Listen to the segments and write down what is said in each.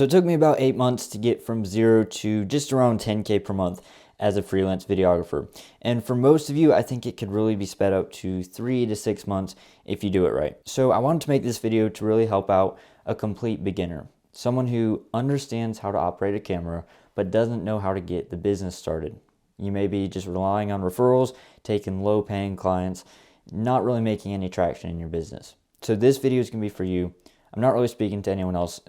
So it took me about 8 months to get from zero to just around 10K per month as a freelance videographer. And for most of you, I think it could really be sped up to 3 to 6 months if you do it right. So I wanted to make this video to really help out a complete beginner, someone who understands how to operate a camera, but doesn't know how to get the business started. You may be just relying on referrals, taking low paying clients, not really making any traction in your business. So this video is going to be for you. I'm not really speaking to anyone else.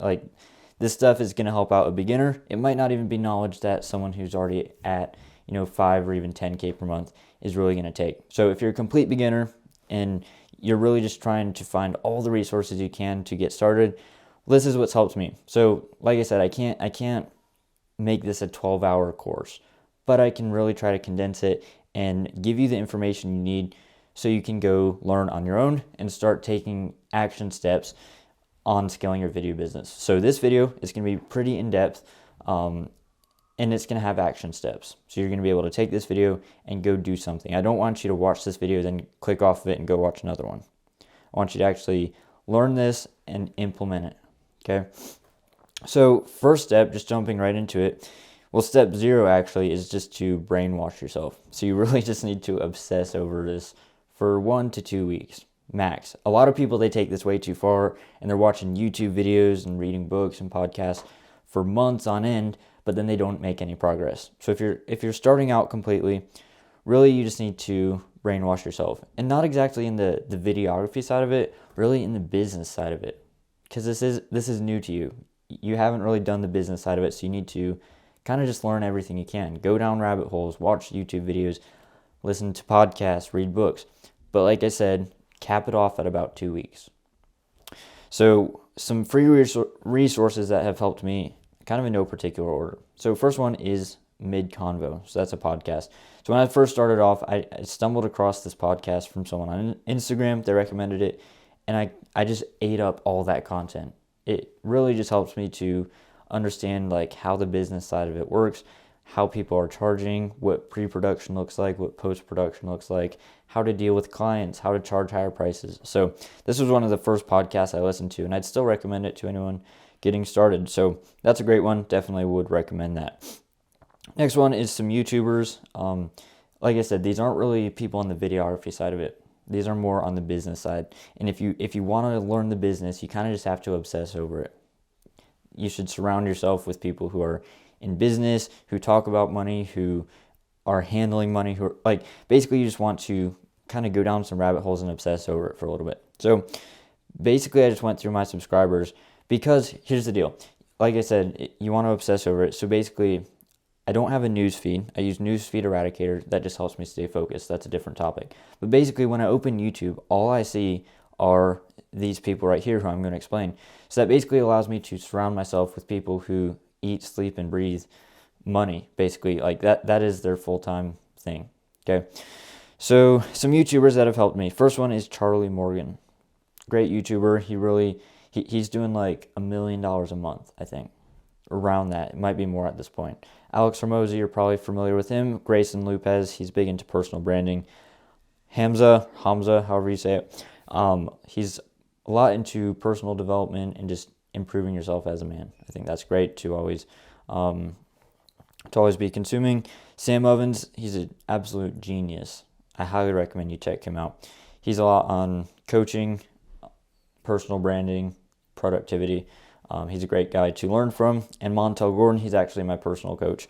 This stuff is going to help out a beginner. It might not even be knowledge that someone who's already at 5 or even 10K per month is really going to take. So if you're a complete beginner and you're really just trying to find all the resources you can to get started, this is what's helped me. So like I said, I can't make this a 12-hour course, but I can really try to condense it and give you the information you need so you can go learn on your own and start taking action steps on scaling your video business. So this video is going to be pretty in-depth, and it's going to have action steps. So you're going to be able to take this video and go do something. I don't want you to watch this video, then click off of it and go watch another one. I want you to actually learn this and implement it, okay? So first step, just jumping right into it, well, step 0 actually is just to brainwash yourself. So you really just need to obsess over this for 1 to 2 weeks. Max. A lot of people, they take this way too far and they're watching YouTube videos and reading books and podcasts for months on end, but then they don't make any progress. So if you're starting out completely, really you just need to brainwash yourself. And not exactly in the videography side of it, really in the business side of it. Because this is new to you. You haven't really done the business side of it, so you need to kind of just learn everything you can. Go down rabbit holes, watch YouTube videos, listen to podcasts, read books. But like I said, cap it off at about 2 weeks. So some free resources that have helped me, kind of in no particular order. So first one is Mid-Convo. So that's a podcast. So when I first started off, I stumbled across this podcast from someone on Instagram. They recommended it, and I just ate up all that content. It really just helps me to understand how the business side of it works, how people are charging, what pre-production looks like, what post-production looks like, how to deal with clients, how to charge higher prices. So this was one of the first podcasts I listened to, and I'd still recommend it to anyone getting started. So that's a great one. Definitely would recommend that. Next one is some YouTubers. Like I said, these aren't really people on the videography side of it. These are more on the business side. And if you want to learn the business, you kind of just have to obsess over it. You should surround yourself with people who are in business, who talk about money, who are handling money, who are basically you just want to kind of go down some rabbit holes and obsess over it for a little bit. So basically I just went through my subscribers because here's the deal. Like I said, you want to obsess over it. So basically I don't have a news feed. I use Newsfeed Eradicator. That just helps me stay focused. That's a different topic. But basically when I open YouTube, all I see are these people right here who I'm going to explain. So that basically allows me to surround myself with people who eat, sleep, and breathe money, basically. That is their full-time thing, okay? So some YouTubers that have helped me. First one is Charlie Morgan. Great YouTuber. He's doing $1 million a month, I think. Around that. It might be more at this point. Alex Hormozy, you're probably familiar with him. Grayson Lopez, he's big into personal branding. Hamza, however you say it. He's a lot into personal development and just improving yourself as a man. I think that's great to always be consuming. Sam Ovens, he's an absolute genius. I highly recommend you check him out. He's a lot on coaching, personal branding, productivity. He's a great guy to learn from. And Montel Gordon, he's actually my personal coach.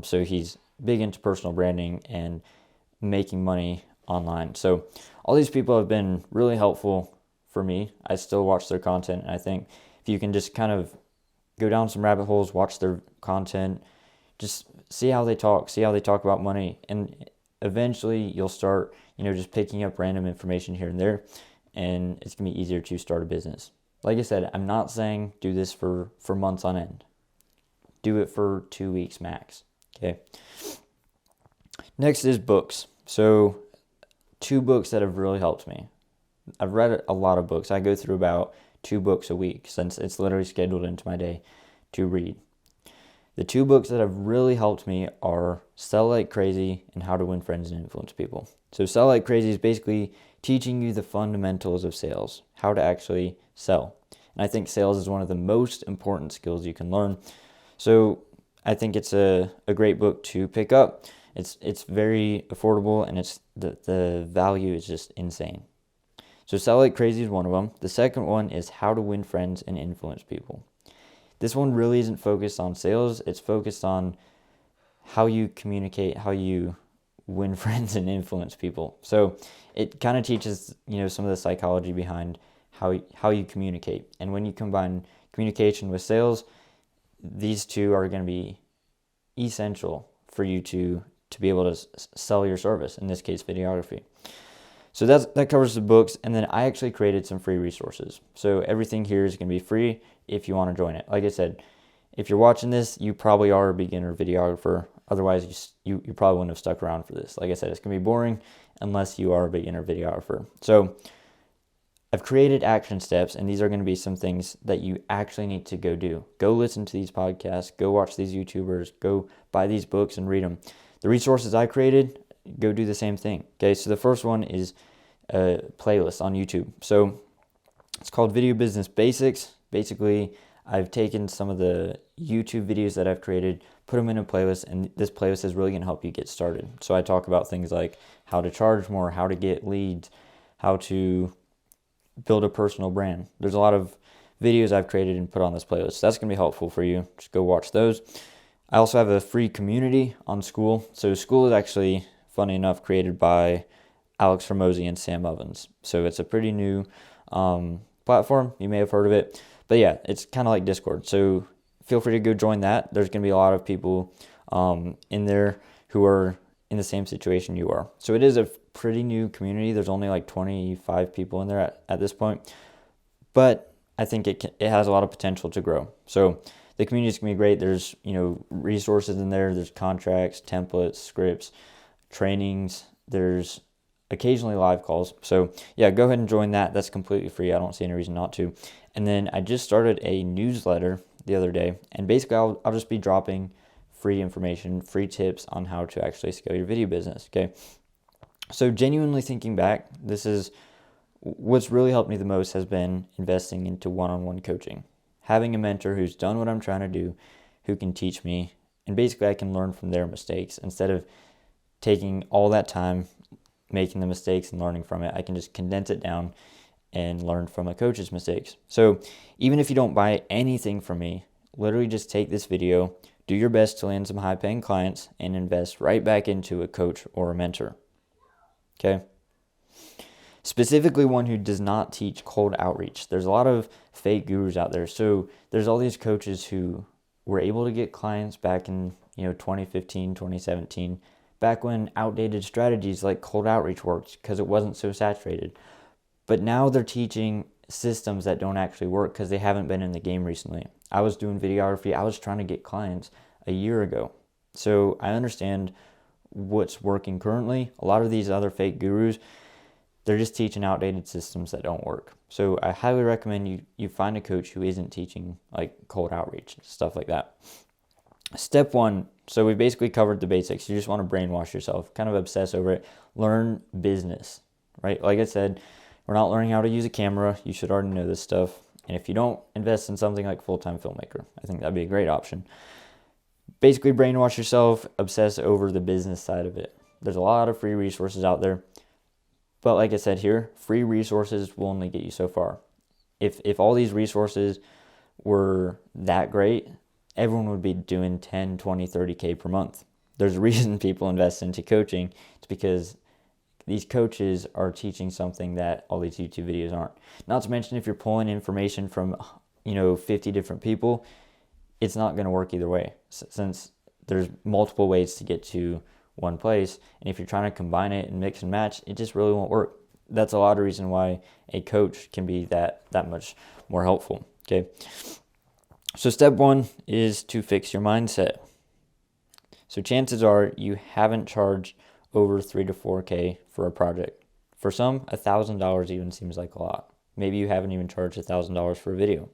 So he's big into personal branding and making money online. So all these people have been really helpful for me. I still watch their content, and I think if you can just kind of go down some rabbit holes, watch their content, just see how they talk about money, and eventually you'll start, just picking up random information here and there, and it's going to be easier to start a business. Like I said, I'm not saying do this for months on end. Do it for 2 weeks max, okay? Next is books. So 2 books that have really helped me. I've read a lot of books. I go through about 2 books a week since it's literally scheduled into my day to read. The 2 books that have really helped me are Sell Like Crazy and How to Win Friends and Influence People. So Sell Like Crazy is basically teaching you the fundamentals of sales, how to actually sell. And I think sales is one of the most important skills you can learn. So I think it's a great book to pick up. It's very affordable, and the value is just insane. So Sell Like Crazy is one of them. The second one is How to Win Friends and Influence People. This one really isn't focused on sales. It's focused on how you communicate, how you win friends and influence people. So it kind of teaches, some of the psychology behind how you communicate. And when you combine communication with sales, these two are going to be essential for you to be able to sell your service, in this case, videography. So that covers the books, and then I actually created some free resources. So everything here is going to be free if you want to join it. Like I said, if you're watching this, you probably are a beginner videographer. Otherwise, you probably wouldn't have stuck around for this. Like I said, it's going to be boring unless you are a beginner videographer. So I've created action steps, and these are going to be some things that you actually need to go do. Go listen to these podcasts. Go watch these YouTubers. Go buy these books and read them. The resources I created, go do the same thing. Okay, so the first one is a playlist on YouTube. So it's called Video Business Basics. Basically, I've taken some of the YouTube videos that I've created, put them in a playlist, and this playlist is really going to help you get started. So I talk about things like how to charge more, how to get leads, how to build a personal brand. There's a lot of videos I've created and put on this playlist. So that's going to be helpful for you. Just go watch those. I also have a free community on School. So School is actually, funny enough, created by Alex Hormozy and Sam Ovens. So it's a pretty new platform. You may have heard of it. But yeah, it's kind of like Discord. So feel free to go join that. There's going to be a lot of people in there who are in the same situation you are. So it is a pretty new community. There's only like 25 people in there at this point. But I think it has a lot of potential to grow. So the community is going to be great. There's, resources in there. There's contracts, templates, scripts, trainings. There's occasionally live calls. So yeah, go ahead and join that. That's completely free. I don't see any reason not to. And then I just started a newsletter the other day, and basically I'll just be dropping free information, free tips on how to actually scale your video business. Okay. So genuinely thinking back, this is what's really helped me the most has been investing into one-on-one coaching. Having a mentor who's done what I'm trying to do, who can teach me, and basically I can learn from their mistakes instead of taking all that time making the mistakes and learning from it. I can just condense it down and learn from a coach's mistakes. So even if you don't buy anything from me, literally just take this video, do your best to land some high-paying clients, and invest right back into a coach or a mentor. Okay? Specifically one who does not teach cold outreach. There's a lot of fake gurus out there. So there's all these coaches who were able to get clients back in 2015, 2017, back when outdated strategies like cold outreach worked because it wasn't so saturated. But now they're teaching systems that don't actually work because they haven't been in the game recently. I was doing videography. I was trying to get clients a year ago. So I understand what's working currently. A lot of these other fake gurus, they're just teaching outdated systems that don't work. So I highly recommend you find a coach who isn't teaching like cold outreach and stuff like that. Step one, so we basically covered the basics. You just want to brainwash yourself, kind of obsess over it. Learn business, right? Like I said, we're not learning how to use a camera. You should already know this stuff. And if you don't, invest in something like full-time filmmaker. I think that'd be a great option. Basically, brainwash yourself, obsess over the business side of it. There's a lot of free resources out there. But like I said here, free resources will only get you so far. If all these resources were that great, everyone would be doing 10, 20, 30K per month. There's a reason people invest into coaching. It's because these coaches are teaching something that all these YouTube videos aren't. Not to mention if you're pulling information from 50 different people, it's not going to work either way, since there's multiple ways to get to one place. And if you're trying to combine it and mix and match, it just really won't work. That's a lot of reason why a coach can be that much more helpful. Okay. So step one is to fix your mindset. So chances are you haven't charged over 3 to 4K for a project. For some, $1,000 even seems like a lot. Maybe you haven't even charged $1,000 for a video.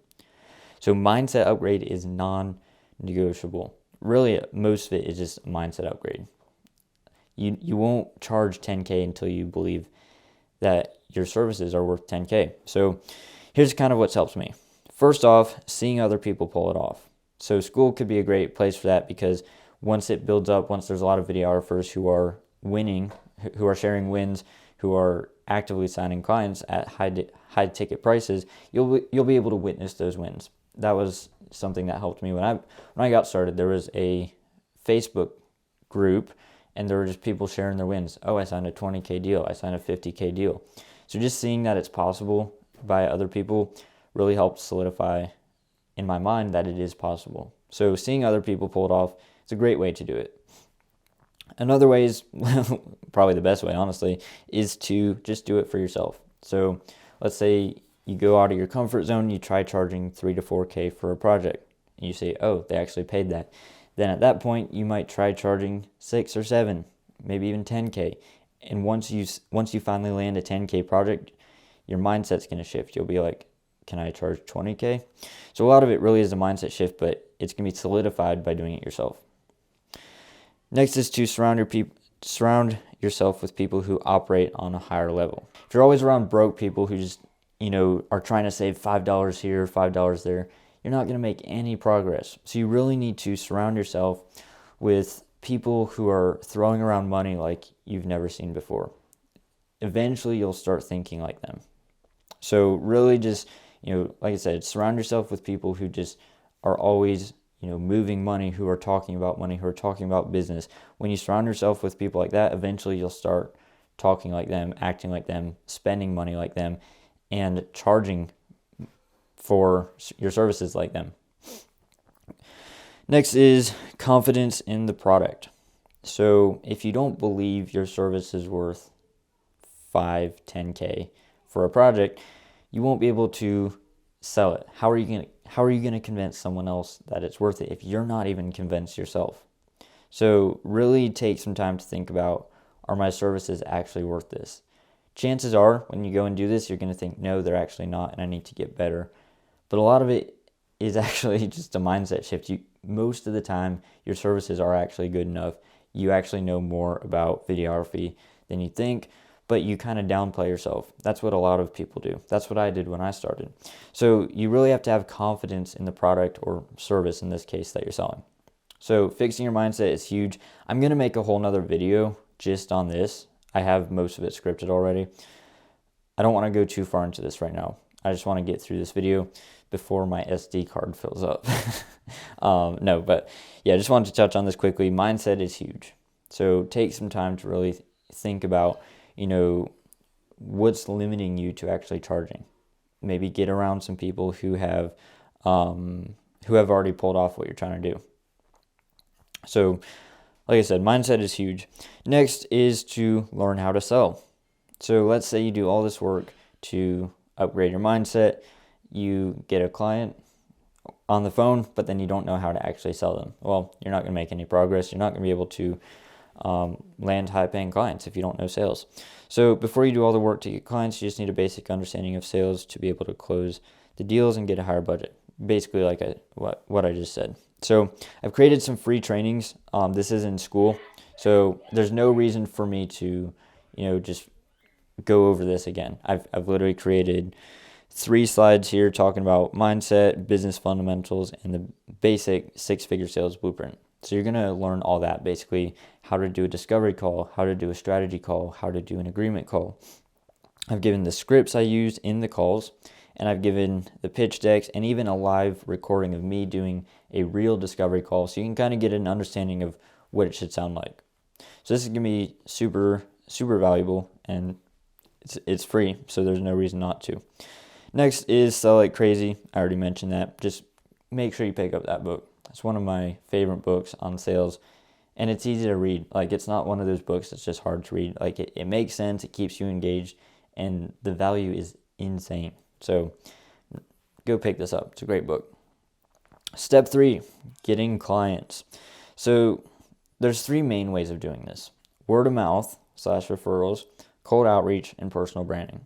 So mindset upgrade is non-negotiable. Really, most of it is just a mindset upgrade. You won't charge 10K until you believe that your services are worth 10K. So here's kind of what's helped me. First off, seeing other people pull it off. So school could be a great place for that, because once it builds up, once there's a lot of videographers who are winning, who are sharing wins, who are actively signing clients at high ticket prices, you'll be able to witness those wins. That was something that helped me when I got started. There was a Facebook group, and there were just people sharing their wins. Oh, I signed a 20K deal. I signed a 50K deal. So just seeing that it's possible by other people really helped solidify in my mind that it is possible. So seeing other people pull it off, it's a great way to do it. Another way is, probably the best way, honestly, is to just do it for yourself. So let's say you go out of your comfort zone, you try charging 3 to 4K for a project, and you say, oh, they actually paid that. Then at that point, you might try charging 6 or 7, maybe even 10K. And once you finally land a 10K project, your mindset's going to shift. You'll be like, can I charge 20K? So a lot of it really is a mindset shift, but it's going to be solidified by doing it yourself. Next is to surround yourself with people who operate on a higher level. If you're always around broke people who just, are trying to save $5 here, $5 there, you're not going to make any progress. So you really need to surround yourself with people who are throwing around money like you've never seen before. Eventually, you'll start thinking like them. So really just, like I said, surround yourself with people who just are always, moving money, who are talking about money, who are talking about business. When you surround yourself with people like that, eventually you'll start talking like them, acting like them, spending money like them, and charging for your services like them. Next is confidence in the product. So if you don't believe your service is worth 5, 10K for a project, you won't be able to sell it. How are you going to convince someone else that it's worth it if you're not even convinced yourself? So really take some time to think about, are my services actually worth this? Chances are when you go and do this, you're going to think, no, they're actually not, and I need to get better. But a lot of it is actually just a mindset shift. Most of the time, your services are actually good enough. You actually know more about videography than you think, but you kind of downplay yourself. That's what a lot of people do. That's what I did when I started. So you really have to have confidence in the product or service, in this case, that you're selling. So fixing your mindset is huge. I'm going to make a whole nother video just on this. I have most of it scripted already. I don't want to go too far into this right now. I just want to get through this video before my SD card fills up. I just wanted to touch on this quickly. Mindset is huge. So take some time to really think about, what's limiting you to actually charging. Maybe get around some people who have already pulled off what you're trying to do. So, like I said, mindset is huge. Next is to learn how to sell. So let's say you do all this work to upgrade your mindset. You get a client on the phone, but then you don't know how to actually sell them. Well, you're not going to make any progress. You're not going to be able to land high-paying clients if you don't know sales. So before you do all the work to get clients, you just need a basic understanding of sales to be able to close the deals and get a higher budget. Basically, like what I just said. So I've created some free trainings. This is in school, so there's no reason for me to, just go over this again. I've literally created 3 slides here talking about mindset, business fundamentals, and the basic 6-figure sales blueprint. So you're going to learn all that, basically how to do a discovery call, how to do a strategy call, how to do an agreement call. I've given the scripts I use in the calls, and I've given the pitch decks and even a live recording of me doing a real discovery call, so you can kind of get an understanding of what it should sound like. So this is going to be super, super valuable, and it's free, so there's no reason not to. Next is Sell Like Crazy. I already mentioned that. Just make sure you pick up that book. It's one of my favorite books on sales, and it's easy to read. Like, it's not one of those books that's just hard to read. Like, it makes sense, it keeps you engaged, and the value is insane. So go pick this up. It's a great book. Step 3, getting clients. So there's 3 main ways of doing this: word of mouth / referrals, cold outreach, and personal branding.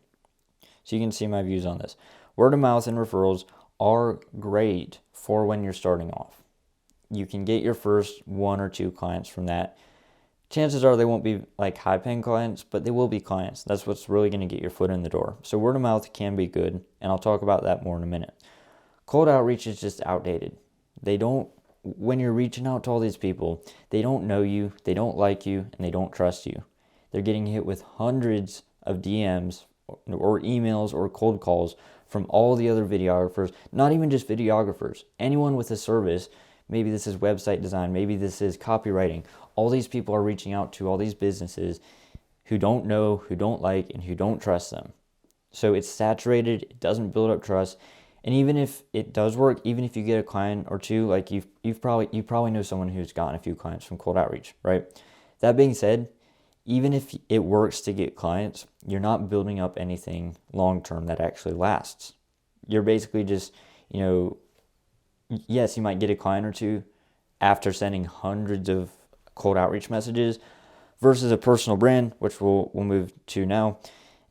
So you can see my views on this. Word of mouth and referrals are great for when you're starting off. You can get your first 1 or 2 clients from that. Chances are they won't be like high-paying clients, but they will be clients. That's what's really going to get your foot in the door. So word of mouth can be good, and I'll talk about that more in a minute. Cold outreach is just outdated. When you're reaching out to all these people, they don't know you, they don't like you, and they don't trust you. They're getting hit with hundreds of DMs or emails or cold calls from all the other videographers, not even just videographers, anyone with a service. Maybe this is website design, maybe this is copywriting. All these people are reaching out to all these businesses who don't know, who don't like, and who don't trust them. So it's saturated, it doesn't build up trust. And even if it does work, even if you get a client or two, like you probably know someone who's gotten a few clients from cold outreach, right? That being said, even if it works to get clients, you're not building up anything long term that actually lasts. You're basically just, yes, you might get a client or two after sending hundreds of cold outreach messages, versus a personal brand, which we'll move to now,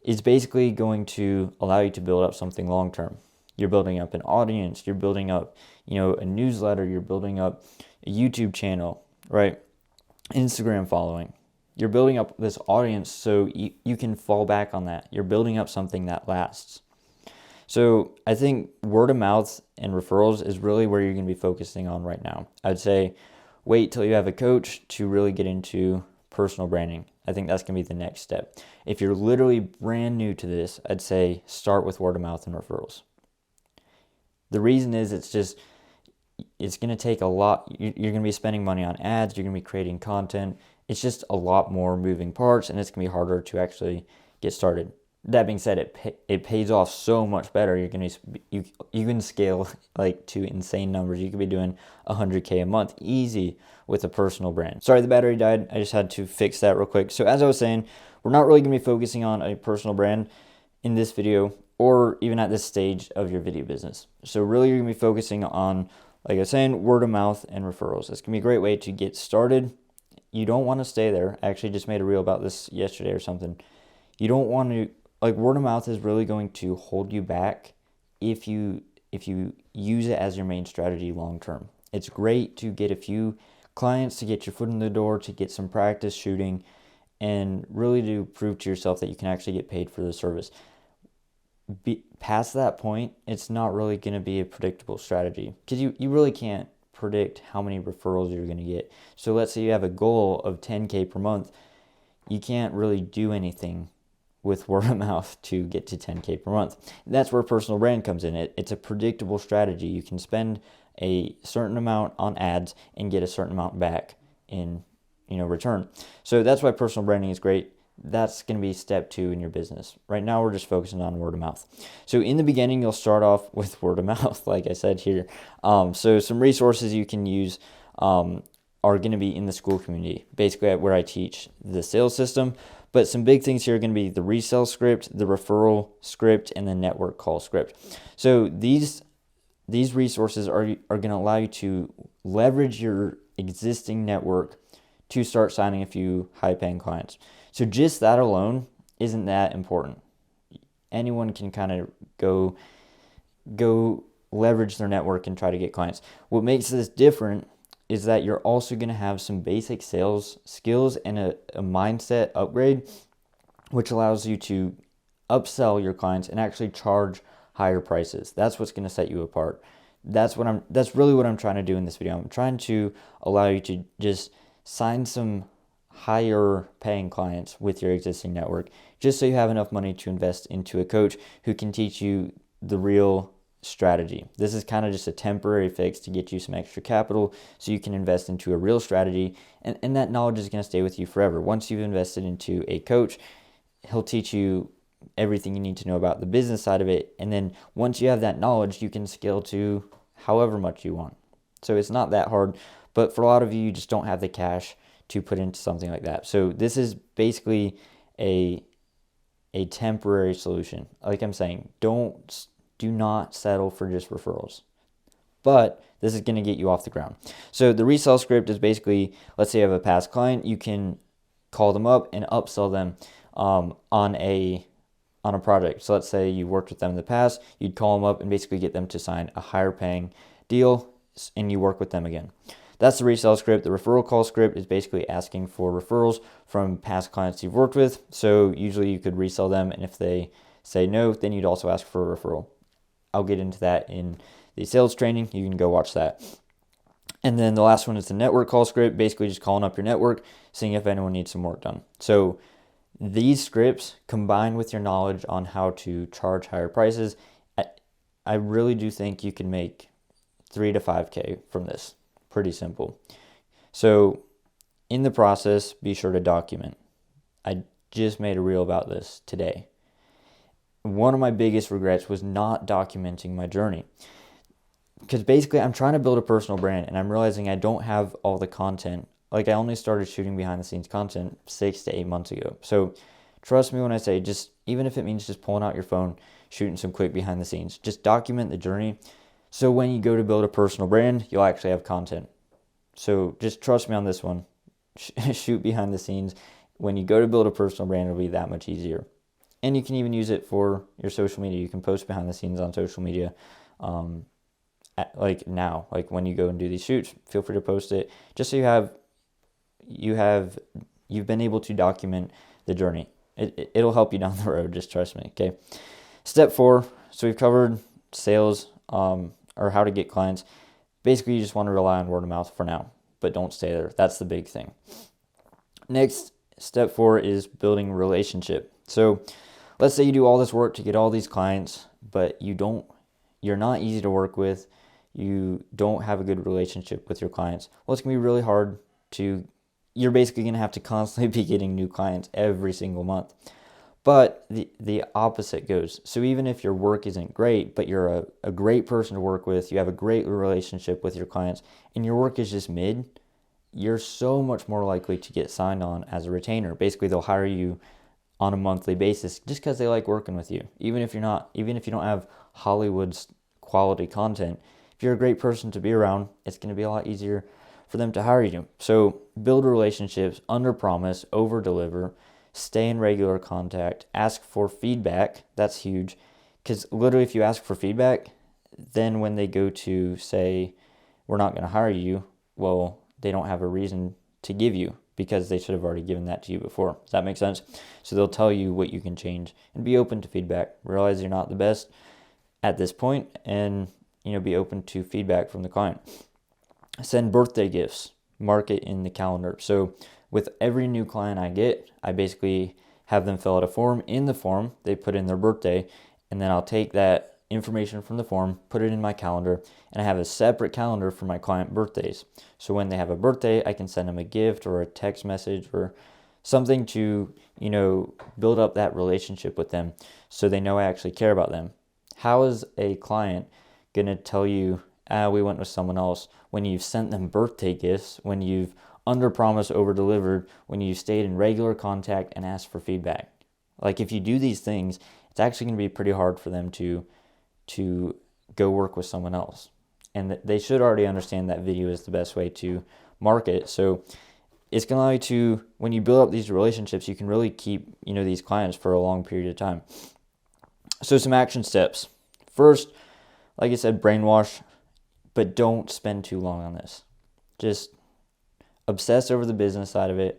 is basically going to allow you to build up something long term. You're building up an audience, you're building up, a newsletter, you're building up a YouTube channel, right? Instagram following. You're building up this audience so you can fall back on that. You're building up something that lasts. So I think word of mouth and referrals is really where you're going to be focusing on right now. I'd say wait till you have a coach to really get into personal branding. I think that's going to be the next step. If you're literally brand new to this, I'd say start with word of mouth and referrals. The reason is it's going to take a lot. You're going to be spending money on ads. You're going to be creating content. It's just a lot more moving parts, and it's going to be harder to actually get started. That being said, it pays off so much better. You can scale like to insane numbers. You could be doing $100K a month easy with a personal brand. Sorry, the battery died. I just had to fix that real quick. So as I was saying, we're not really going to be focusing on a personal brand in this video or even at this stage of your video business. So really you're going to be focusing on, like I was saying, word of mouth and referrals. It's going to be a great way to get started. You don't want to stay there. I actually just made a reel about this yesterday or something. You don't want to, word of mouth is really going to hold you back if you use it as your main strategy long term. It's great to get a few clients, to get your foot in the door, to get some practice shooting, and really to prove to yourself that you can actually get paid for the service. Past that point, it's not really going to be a predictable strategy because you really can't predict how many referrals you're going to get. So let's say you have a goal of 10K per month. You can't really do anything with word of mouth to get to 10K per month. That's where personal brand comes in. It's a predictable strategy. You can spend a certain amount on ads and get a certain amount back in return. So that's why personal branding is great. That's going to be step 2 in your business. Right now, we're just focusing on word of mouth. So in the beginning, you'll start off with word of mouth, like I said here. So some resources you can use are going to be in the school community, basically where I teach the sales system. But some big things here are going to be the resell script, the referral script, and the network call script. So these resources are going to allow you to leverage your existing network to start signing a few high-paying clients. So just that alone isn't that important. Anyone can kind of go leverage their network and try to get clients. What makes this different is that you're also going to have some basic sales skills and a mindset upgrade, which allows you to upsell your clients and actually charge higher prices. That's what's going to set you apart. That's really what I'm trying to do in this video. I'm trying to allow you to just sign some higher paying clients with your existing network, just so you have enough money to invest into a coach who can teach you the real strategy. This is kind of just a temporary fix to get you some extra capital so you can invest into a real strategy, and that knowledge is going to stay with you forever. Once you've invested into a coach, he'll teach you everything you need to know about the business side of it, and then once you have that knowledge, you can scale to however much you want. So it's not that hard, but for a lot of you just don't have the cash to put into something like that. So this is basically a temporary solution. Like I'm saying, do not settle for just referrals. But this is going to get you off the ground. So the resell script is basically, let's say you have a past client, you can call them up and upsell them on a project. So let's say you worked with them in the past, you'd call them up and basically get them to sign a higher paying deal, and you work with them again. That's the resell script. The referral call script is basically asking for referrals from past clients you've worked with. So usually you could resell them, and if they say no, then you'd also ask for a referral. I'll get into that in the sales training, you can go watch that. And then the last one is the network call script, basically just calling up your network, seeing if anyone needs some work done. So these scripts, combined with your knowledge on how to charge higher prices, I really do think you can make 3 to 5K from this. Pretty simple. So in the process, be sure to document. I just made a reel about this today. One of my biggest regrets was not documenting my journey. Because basically I'm trying to build a personal brand and I'm realizing I don't have all the content. Like I only started shooting behind the scenes content 6 to 8 months ago. So trust me when I say just, even if it means just pulling out your phone, shooting some quick behind the scenes, just document the journey. So when you go to build a personal brand, you'll actually have content. So just trust me on this one. Shoot behind the scenes. When you go to build a personal brand, it'll be that much easier. And you can even use it for your social media. You can post behind the scenes on social media. Like now, like when you go and do these shoots, feel free to post it just so you've been able to document the journey. It'll help you down the road. Just trust me. Okay. Step 4. So we've covered sales, or how to get clients. Basically, you just want to rely on word of mouth for now, but don't stay there. That's the big thing. Next, step 4 is building a relationship. So let's say you do all this work to get all these clients, but you're not easy to work with. You don't have a good relationship with your clients. Well, it's going to be really hard you're basically going to have to constantly be getting new clients every single month. But the opposite goes. So even if your work isn't great, but you're a great person to work with, you have a great relationship with your clients, and your work is just mid, you're so much more likely to get signed on as a retainer. Basically, they'll hire you on a monthly basis just because they like working with you. Even if you don't have Hollywood's quality content, if you're a great person to be around, it's going to be a lot easier for them to hire you. So build relationships, under promise, over deliver, stay in regular contact, ask for feedback. That's huge, because literally if you ask for feedback, then when they go to say, we're not going to hire you, well, they don't have a reason to give you because they should have already given that to you before. Does that make sense? So they'll tell you what you can change, and be open to feedback. Realize you're not the best at this point, and be open to feedback from the client. Send birthday gifts, mark it in the calendar. So with every new client I get, I basically have them fill out a form. In the form, they put in their birthday, and then I'll take that information from the form, put it in my calendar, and I have a separate calendar for my client birthdays. So when they have a birthday, I can send them a gift or a text message or something to, build up that relationship with them so they know I actually care about them. How is a client going to tell you, we went with someone else, when you've sent them birthday gifts, when you've under promised, over delivered, when you stayed in regular contact and asked for feedback? Like if you do these things, it's actually going to be pretty hard for them to go work with someone else. And they should already understand that video is the best way to market. So it's going to allow you to, when you build up these relationships, you can really keep, these clients for a long period of time. So some action steps. First, like I said, brainwash, but don't spend too long on this. Just obsess over the business side of it,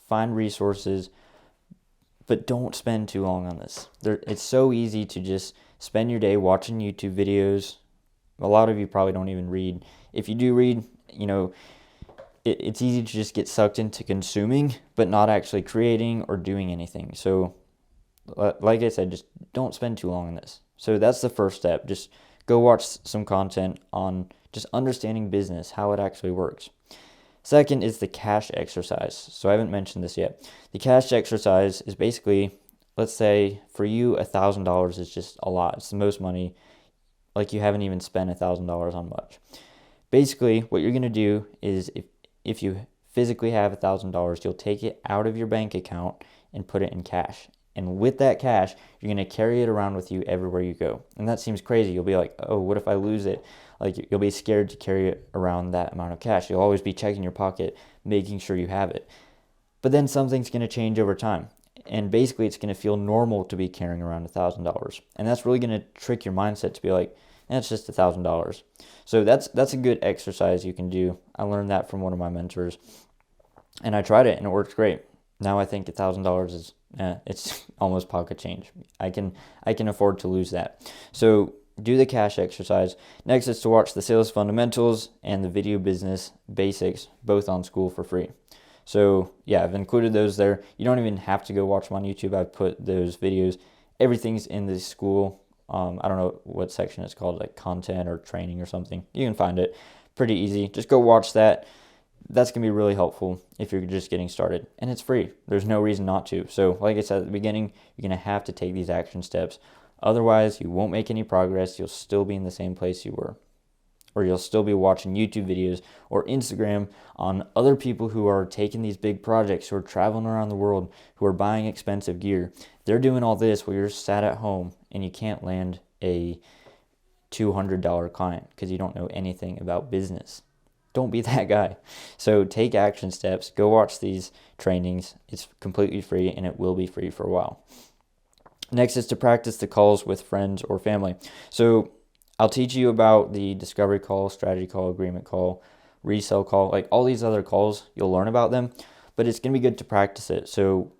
find resources, but don't spend too long on this. It's so easy to just spend your day watching YouTube videos. A lot of you probably don't even read. If you do read, it's easy to just get sucked into consuming, but not actually creating or doing anything. So, like I said, just don't spend too long on this. So that's the first step. Just go watch some content on just understanding business, how it actually works. Second is the cash exercise. So I haven't mentioned this yet. The cash exercise is basically, let's say for you, $1,000 is just a lot. It's the most money. Like you haven't even spent $1,000 on much. Basically, what you're going to do is if you physically have $1,000, you'll take it out of your bank account and put it in cash. And with that cash, you're going to carry it around with you everywhere you go. And that seems crazy. You'll be like, oh, what if I lose it? Like you'll be scared to carry it around that amount of cash. You'll always be checking your pocket, making sure you have it. But then something's going to change over time. And basically it's going to feel normal to be carrying around $1,000. And that's really going to trick your mindset to be like, that's just $1,000. So that's a good exercise you can do. I learned that from one of my mentors. And I tried it and it worked great. Now I think $1,000 is it's almost pocket change. I can afford to lose that. So do the cash exercise. Next is to watch the sales fundamentals and the video business basics, both on school for free. So yeah, I've included those there. You don't even have to go watch them on YouTube. I've put those videos. Everything's in the school. I don't know what section it's called, like content or training or something. You can find it pretty easy. Just go watch that. That's going to be really helpful if you're just getting started. And it's free. There's no reason not to. So like I said at the beginning, you're going to have to take these action steps. Otherwise, you won't make any progress. You'll still be in the same place you were. Or you'll still be watching YouTube videos or Instagram on other people who are taking these big projects, who are traveling around the world, who are buying expensive gear. They're doing all this while you're sat at home and you can't land a $200 client because you don't know anything about business. Don't be that guy. So take action steps. Go watch these trainings. It's completely free and it will be free for a while. Next is to practice the calls with friends or family. So I'll teach you about the discovery call, strategy call, agreement call, resell call, like all these other calls. You'll learn about them, but it's going to be good to practice it. So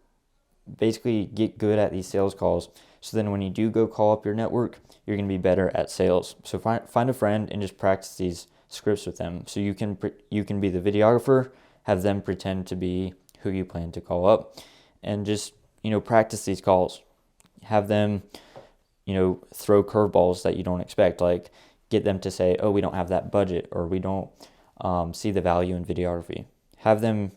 basically get good at these sales calls. So then when you do go call up your network, you're going to be better at sales. So find a friend and just practice these scripts with them. So you can be the videographer, have them pretend to be who you plan to call up, and just, practice these calls. Have them, throw curveballs that you don't expect, like get them to say, oh, we don't have that budget, or we don't see the value in videography. Have them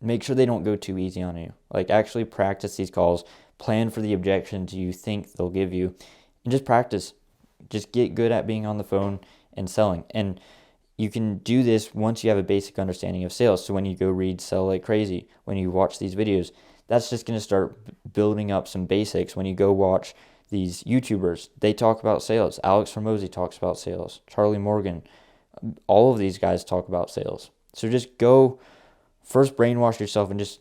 make sure they don't go too easy on you. Like actually practice these calls, plan for the objections you think they'll give you, and just practice. Just get good at being on the phone and selling. And you can do this once you have a basic understanding of sales. So when you go read Sell Like Crazy, when you watch these videos, that's just going to start building up some basics. When you go watch these YouTubers, they talk about sales. Alex Hormozy talks about sales. Charlie Morgan, all of these guys talk about sales. So just go first brainwash yourself and just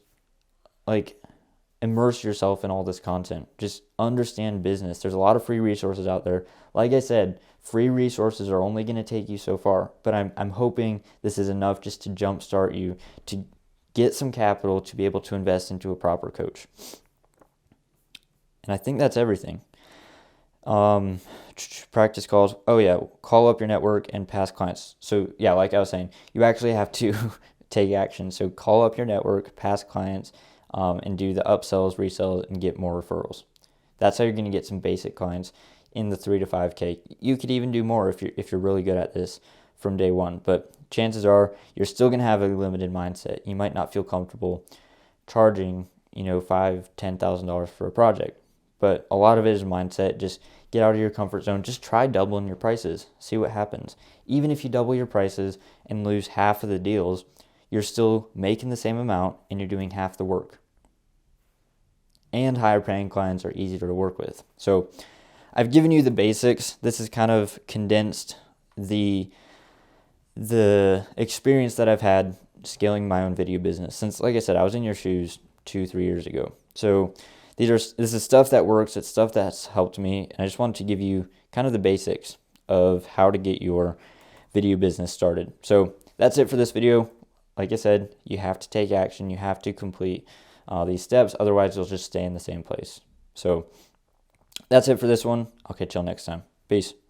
immerse yourself in all this content. Just understand business. There's a lot of free resources out there. Like I said, free resources are only going to take you so far, but I'm hoping this is enough just to jumpstart you to get some capital to be able to invest into a proper coach. And I think that's everything. Practice calls. Oh yeah, call up your network and past clients. So yeah, like I was saying, you actually have to take action. So call up your network, past clients, and do the upsells, resells, and get more referrals. That's how you're going to get some basic clients in the 3 to 5K. You could even do more if you're really good at this from day one, but chances are you're still going to have a limited mindset. You might not feel comfortable charging, $5,000-$10,000 for a project, but a lot of it is mindset. Just get out of your comfort zone. Just try doubling your prices. See what happens. Even if you double your prices and lose half of the deals, you're still making the same amount and you're doing half the work. And higher paying clients are easier to work with. So I've given you the basics. This is kind of condensed the experience that I've had scaling my own video business since, like I said, I was in your shoes 2-3 years ago. So this is stuff that works. It's stuff that's helped me. And I just wanted to give you kind of the basics of how to get your video business started. So that's it for this video. Like I said, you have to take action. You have to complete these steps. Otherwise, you'll just stay in the same place. So that's it for this one. I'll catch y'all next time. Peace.